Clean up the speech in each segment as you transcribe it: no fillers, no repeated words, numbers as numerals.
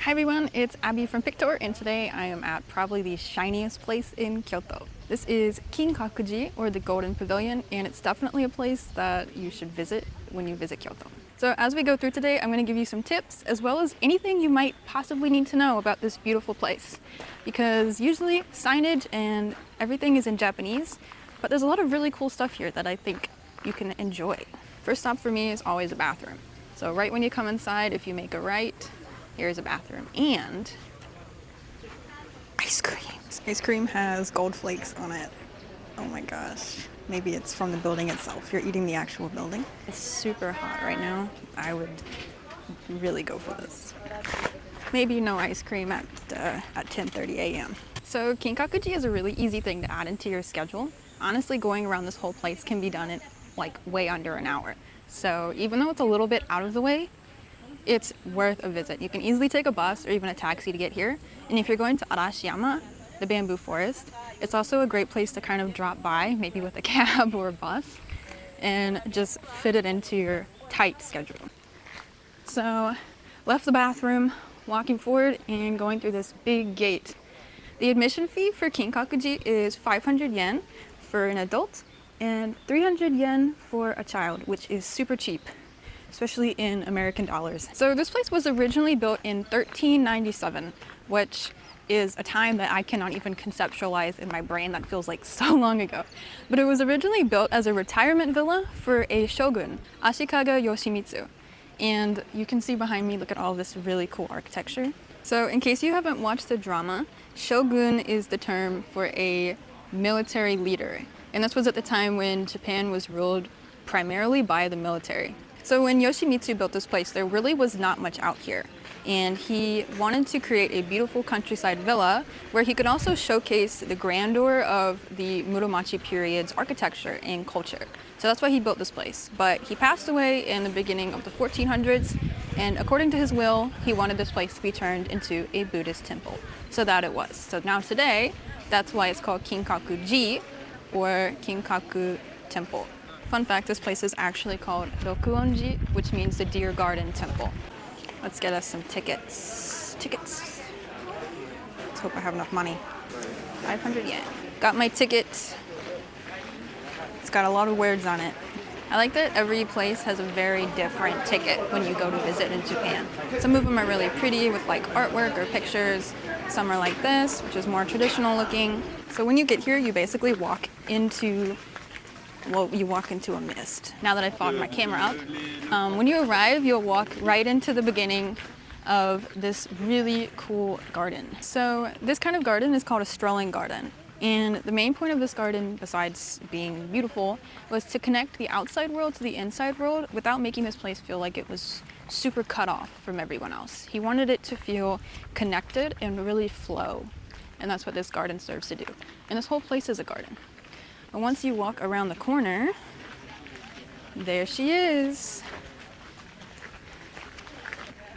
Hi everyone, it's Abby from Pictor, and today I am at probably the shiniest place in Kyoto. This is Kinkaku-ji, or the Golden Pavilion, and it's definitely a place that you should visit when you visit Kyoto. So as we go through today, I'm going to give you some tips, as well as anything you might possibly need to know about this beautiful place. Because usually signage and everything is in Japanese, but there's a lot of really cool stuff here that I think you can enjoy. First stop for me is always a bathroom. So right when you come inside, if you make a right, here's a bathroom and ice cream. Ice cream has gold flakes on it. Oh my gosh. Maybe it's from the building itself. You're eating the actual building. It's super hot right now. I would really go for this. Maybe no ice cream at 10:30 a.m. So Kinkaku-ji is a really easy thing to add into your schedule. Honestly, going around this whole place can be done in like way under an hour. So even though it's a little bit out of the way, it's worth a visit. You can easily take a bus or even a taxi to get here. And if you're going to Arashiyama, the bamboo forest, it's also a great place to kind of drop by, maybe with a cab or a bus, and just fit it into your tight schedule. So, left the bathroom, walking forward and going through this big gate. The admission fee for Kinkaku-ji is 500 yen for an adult and 300 yen for a child, which is super cheap, especially in American dollars. So this place was originally built in 1397, which is a time that I cannot even conceptualize in my brain. That feels like so long ago. But it was originally built as a retirement villa for a shogun, Ashikaga Yoshimitsu. And you can see behind me, look at all this really cool architecture. So in case you haven't watched the drama, shogun is the term for a military leader. And this was at the time when Japan was ruled primarily by the military. So when Yoshimitsu built this place, there really was not much out here. And he wanted to create a beautiful countryside villa where he could also showcase the grandeur of the Muromachi period's architecture and culture. So that's why he built this place. But he passed away in the beginning of the 1400s, and according to his will, he wanted this place to be turned into a Buddhist temple. So that it was. So now today, that's why it's called Kinkaku-ji, or Kinkaku Temple. Fun fact, this place is actually called Rokuonji, which means the Deer Garden Temple. Let's get us some tickets. Let's hope I have enough money. 500 yen. Got my ticket. It's got a lot of words on it. I like that every place has a very different ticket when you go to visit in Japan. Some of them are really pretty with like artwork or pictures. Some are like this, which is more traditional looking. So when you get here, you basically walk into a mist. Now that I've fogged my camera up, when you arrive, you'll walk right into the beginning of this really cool garden. So this kind of garden is called a strolling garden. And the main point of this garden, besides being beautiful, was to connect the outside world to the inside world without making this place feel like it was super cut off from everyone else. He wanted it to feel connected and really flow. And that's what this garden serves to do. And this whole place is a garden. And once you walk around the corner, there she is.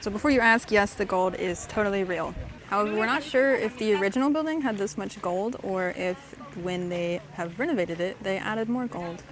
So before you ask, yes, the gold is totally real. However, we're not sure if the original building had this much gold or if when they have renovated it, they added more gold.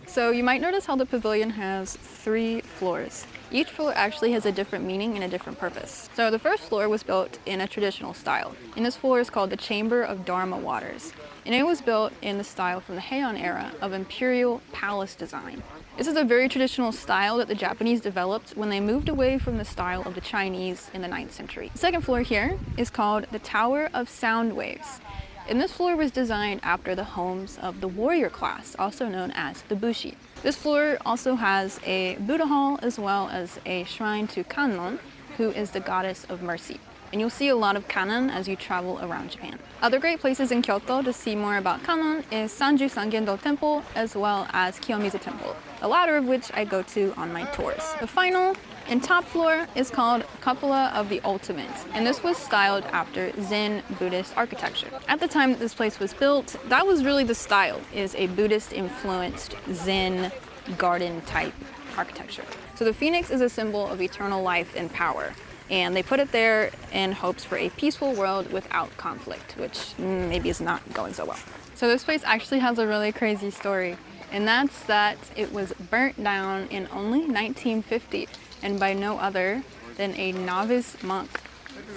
So you might notice how the pavilion has 3 floors. Each floor actually has a different meaning and a different purpose. So the first floor was built in a traditional style, and this floor is called the Chamber of Dharma Waters. And it was built in the style from the Heian era of imperial palace design. This is a very traditional style that the Japanese developed when they moved away from the style of the Chinese in the 9th century. The second floor here is called the Tower of Sound Waves. And this floor was designed after the homes of the warrior class, also known as the Bushi. This floor also has a Buddha hall as well as a shrine to Kannon, who is the goddess of mercy. And you'll see a lot of Kannon as you travel around Japan. Other great places in Kyoto to see more about Kannon is Sanju Sangendo Temple as well as Kiyomizu Temple, the latter of which I go to on my tours. The final and top floor is called Cupola of the Ultimate, and this was styled after Zen Buddhist architecture. At the time that this place was built, that was really the style, is a Buddhist-influenced Zen garden-type architecture. So the phoenix is a symbol of eternal life and power. And they put it there in hopes for a peaceful world without conflict, which maybe is not going so well. So this place actually has a really crazy story, and that's that it was burnt down in only 1950, and by no other than a novice monk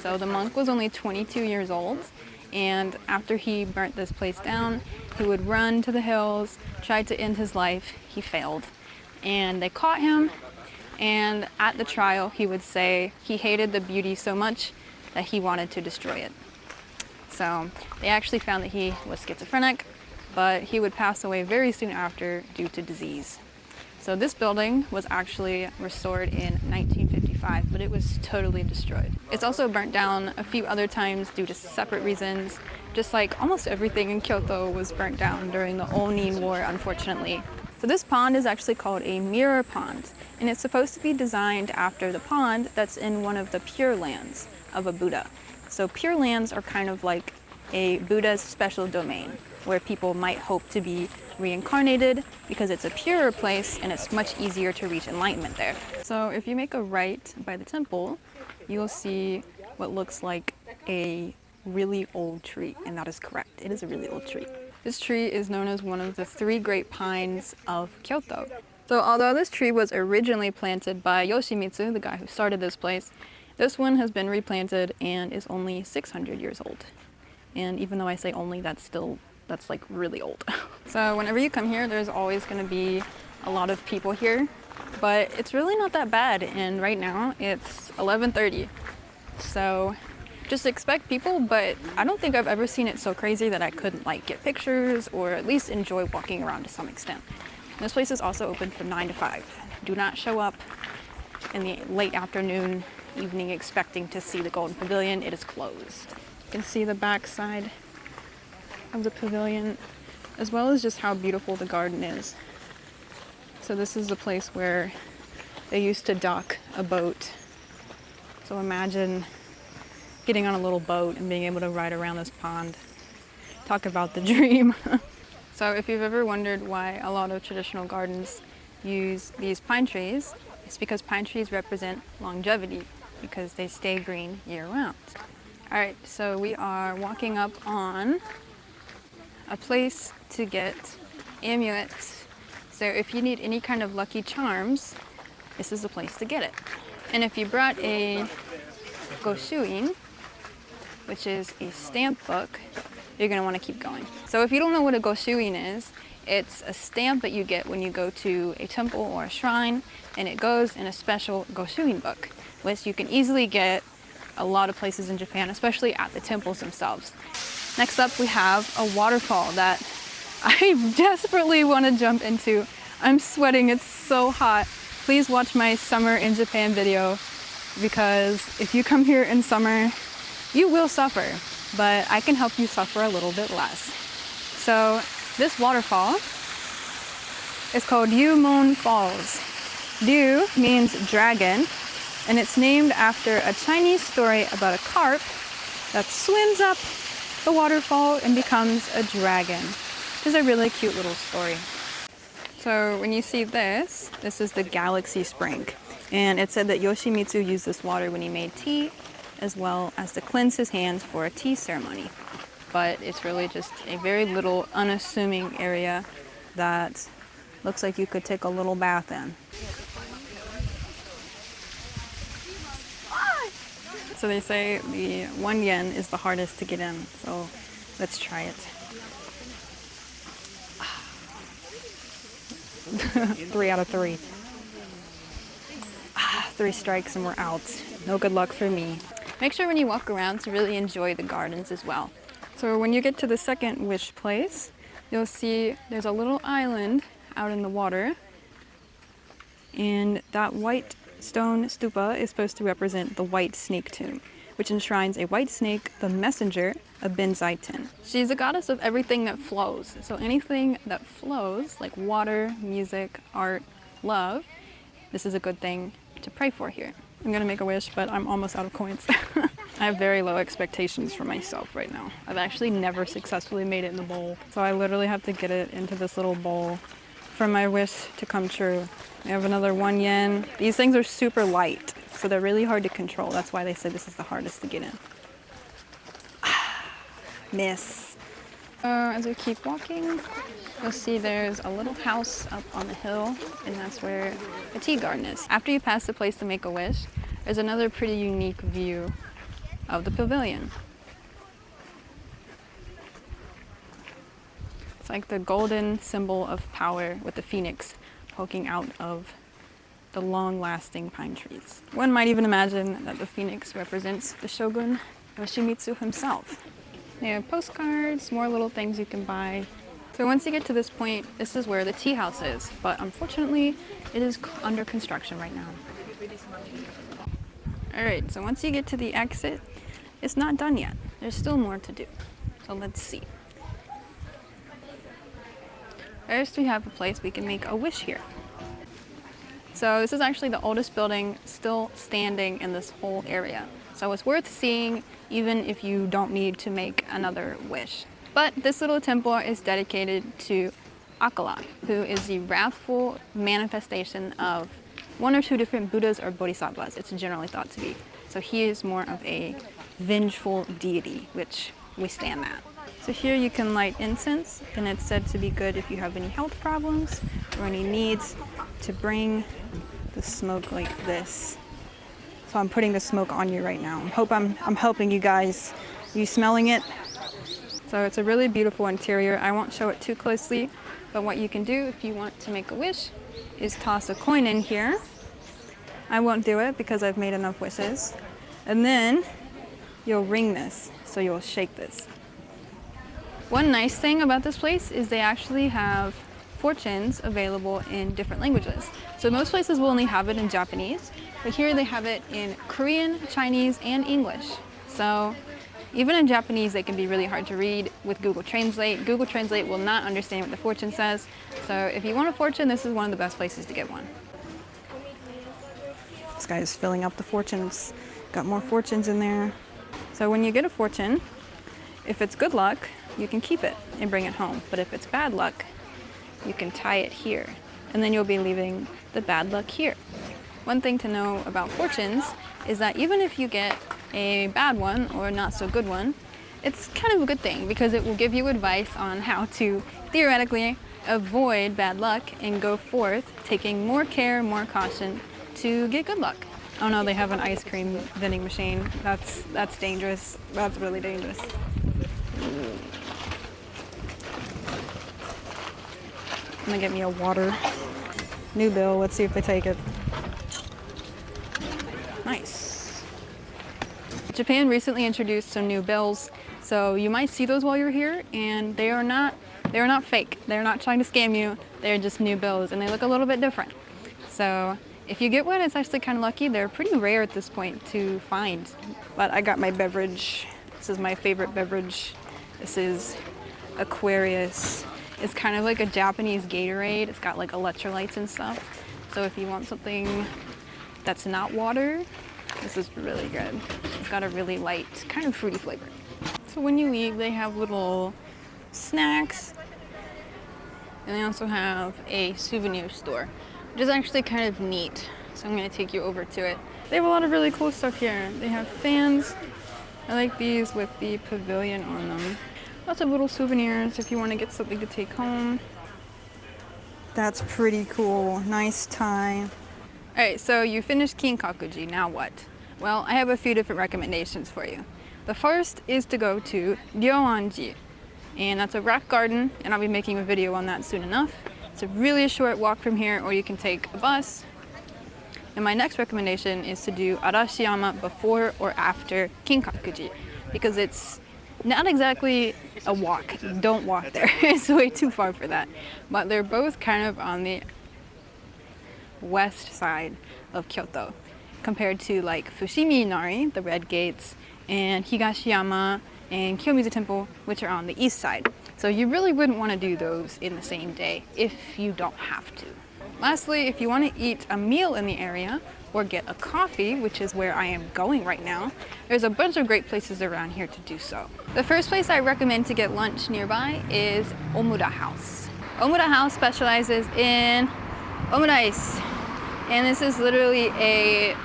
So the monk was only 22 years old, and after he burnt this place down, he would run to the hills, tried to end his life. He failed. And they caught him, and at the trial, he would say he hated the beauty so much that he wanted to destroy it. So they actually found that he was schizophrenic, but he would pass away very soon after due to disease. So this building was actually restored in 1955, but it was totally destroyed. It's also burnt down a few other times due to separate reasons, just like almost everything in Kyoto was burnt down during the Onin War, unfortunately. So this pond is actually called a mirror pond, and it's supposed to be designed after the pond that's in one of the Pure Lands of a Buddha. So Pure Lands are kind of like a Buddha's special domain, where people might hope to be reincarnated because it's a purer place and it's much easier to reach enlightenment there. So if you make a right by the temple, you'll see what looks like a really old tree, and that is correct. It is a really old tree. This tree is known as one of the 3 great pines of Kyoto. So although this tree was originally planted by Yoshimitsu, the guy who started this place, this one has been replanted and is only 600 years old. And even though I say only, that's like really old. So whenever you come here, there's always going to be a lot of people here, but it's really not that bad. And right now it's 11:30. So just expect people, but I don't think I've ever seen it so crazy that I couldn't like get pictures or at least enjoy walking around to some extent. This place is also open from 9 to 5. Do not show up in the late afternoon, evening expecting to see the Golden Pavilion. It is closed. You can see the back side of the pavilion, as well as just how beautiful the garden is. So this is the place where they used to dock a boat. So imagine getting on a little boat and being able to ride around this pond. Talk about the dream. So if you've ever wondered why a lot of traditional gardens use these pine trees, it's because pine trees represent longevity, because they stay green year round. All right, so we are walking up on a place to get amulets. So if you need any kind of lucky charms, this is the place to get it. And if you brought a goshuin, which is a stamp book, you're gonna wanna keep going. So if you don't know what a goshuin is, it's a stamp that you get when you go to a temple or a shrine, and it goes in a special goshuin book, which you can easily get a lot of places in Japan, especially at the temples themselves. Next up, we have a waterfall that I desperately want to jump into. I'm sweating, it's so hot. Please watch my summer in Japan video, because if you come here in summer, you will suffer, but I can help you suffer a little bit less. So this waterfall is called Ryumon Falls. Ryu means dragon, and it's named after a Chinese story about a carp that swims up the waterfall and becomes a dragon. This is a really cute little story. So when you see this is the Galaxy Spring. And it said that Yoshimitsu used this water when he made tea, as well as to cleanse his hands for a tea ceremony. But it's really just a very little unassuming area that looks like you could take a little bath in. So they say the 1 yen is the hardest to get in, so let's try it. 3 out of 3. 3 strikes and we're out. No good luck for me. Make sure when you walk around to really enjoy the gardens as well. So when you get to the second wish place, you'll see there's a little island out in the water, and that white stone stupa is supposed to represent the white snake tomb, which enshrines a white snake, the messenger of Benzaiten. She's a goddess of everything that flows. So anything that flows, like water, music, art, love, this is a good thing to pray for here. I'm gonna make a wish, but I'm almost out of coins. I have very low expectations for myself right now. I've actually never successfully made it in the bowl, so I literally have to get it into this little bowl for my wish to come true. We have another 1 yen. These things are super light, so they're really hard to control. That's why they say this is the hardest to get in. Miss. As we keep walking, you'll see there's a little house up on the hill, and that's where the tea garden is. After you pass the place to make a wish, there's another pretty unique view of the pavilion. It's like the golden symbol of power with the phoenix poking out of the long-lasting pine trees. One might even imagine that the phoenix represents the shogun Yoshimitsu himself. They have postcards, more little things you can buy. So once you get to this point, this is where the tea house is, but unfortunately, it is under construction right now. All right, so once you get to the exit, it's not done yet. There's still more to do. So let's see. First, we have a place we can make a wish here. So this is actually the oldest building still standing in this whole area. So it's worth seeing even if you don't need to make another wish. But this little temple is dedicated to Akala, who is the wrathful manifestation of one or two different Buddhas or Bodhisattvas, it's generally thought to be. So he is more of a vengeful deity, which we stand that. So here you can light incense, and it's said to be good if you have any health problems or any needs to bring the smoke like this. So I'm putting the smoke on you right now. I'm helping you guys. Are you smelling it? So it's a really beautiful interior. I won't show it too closely, but what you can do if you want to make a wish is toss a coin in here. I won't do it because I've made enough wishes. And then you'll ring this, so you'll shake this. One nice thing about this place is they actually have fortunes available in different languages. So most places will only have it in Japanese, but here they have it in Korean, Chinese, and English. So even in Japanese, they can be really hard to read with Google Translate. Google Translate will not understand what the fortune says. So if you want a fortune, this is one of the best places to get one. This guy is filling up the fortunes. Got more fortunes in there. So when you get a fortune, if it's good luck, you can keep it and bring it home. But if it's bad luck, you can tie it here. And then you'll be leaving the bad luck here. One thing to know about fortunes is that even if you get a bad one or not so good one, it's kind of a good thing because it will give you advice on how to theoretically avoid bad luck and go forth taking more care, more caution to get good luck. Oh no, they have an ice cream vending machine. That's dangerous. That's really dangerous. I'm gonna get me a water. New bill, let's see if they take it. Nice. Japan recently introduced some new bills, so you might see those while you're here, and they are not fake. They're not trying to scam you. They're just new bills, and they look a little bit different. So if you get one, it's actually kind of lucky. They're pretty rare at this point to find. But I got my beverage. This is my favorite beverage. This is Aquarius. It's kind of like a Japanese Gatorade. It's got like electrolytes and stuff. So if you want something that's not water, this is really good. It's got a really light, kind of fruity flavor. So when you leave, they have little snacks. And they also have a souvenir store, which is actually kind of neat. So I'm gonna take you over to it. They have a lot of really cool stuff here. They have fans. I like these with the pavilion on them. Lots of little souvenirs if you want to get something to take home. That's pretty cool. Nice tie. All right, so you finished Kinkaku-ji. Now what? Well, I have a few different recommendations for you. The first is to go to Ryoan-ji, and that's a rock garden, and I'll be making a video on that soon enough. It's a really short walk from here, or you can take a bus. And my next recommendation is to do Arashiyama before or after Kinkaku-ji, because it's not exactly a walk. Don't walk there. It's way too far for that. But they're both kind of on the west side of Kyoto, compared to like Fushimi Inari, the red gates, and Higashiyama and Kiyomizu Temple, which are on the east side. So you really wouldn't want to do those in the same day if you don't have to. Lastly, if you want to eat a meal in the area or get a coffee, which is where I am going right now, there's a bunch of great places around here to do so. The first place I recommend to get lunch nearby is Omura House. Omura House specializes in omurice, and this is literally a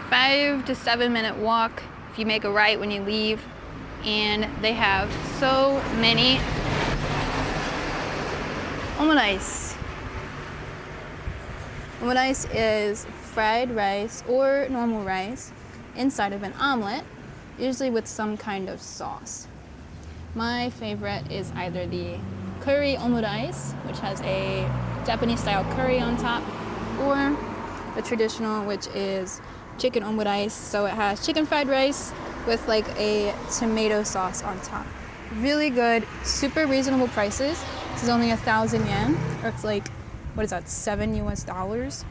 5 to 7 minute walk if you make a right when you leave, and they have so many omurice. Omurice is fried rice or normal rice inside of an omelet, usually with some kind of sauce. My favorite is either the curry omurice, which has a Japanese style curry on top, or the traditional, which is chicken omurice. So it has chicken fried rice with like a tomato sauce on top. Really good, super reasonable prices. This is only 1,000 yen, or it's like, what is that, $7 US?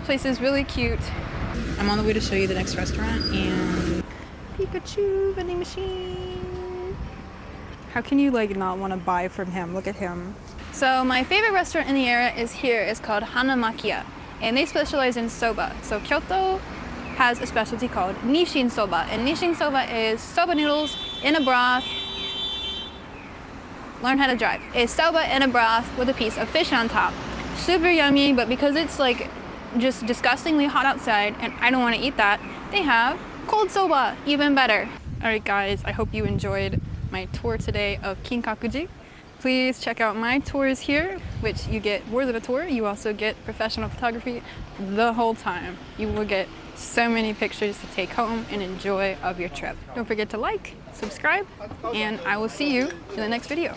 Place is really cute. I'm on the way to show you the next restaurant, and Pikachu vending machine. How can you like not want to buy from him? Look at him. So my favorite restaurant in the area is here. It's called Hanamakiya, and they specialize in soba. So Kyoto has a specialty called Nishin soba, and Nishin soba is soba noodles in a broth. Learn how to drive. It's soba in a broth with a piece of fish on top. Super yummy, but because it's like just disgustingly hot outside and I don't want to eat that, they have cold soba, even better. Alright guys, I hope you enjoyed my tour today of Kinkaku-ji. Please check out my tours here, which you get more than a tour. You also get professional photography the whole time. You will get so many pictures to take home and enjoy of your trip. Don't forget to like, subscribe, and I will see you in the next video.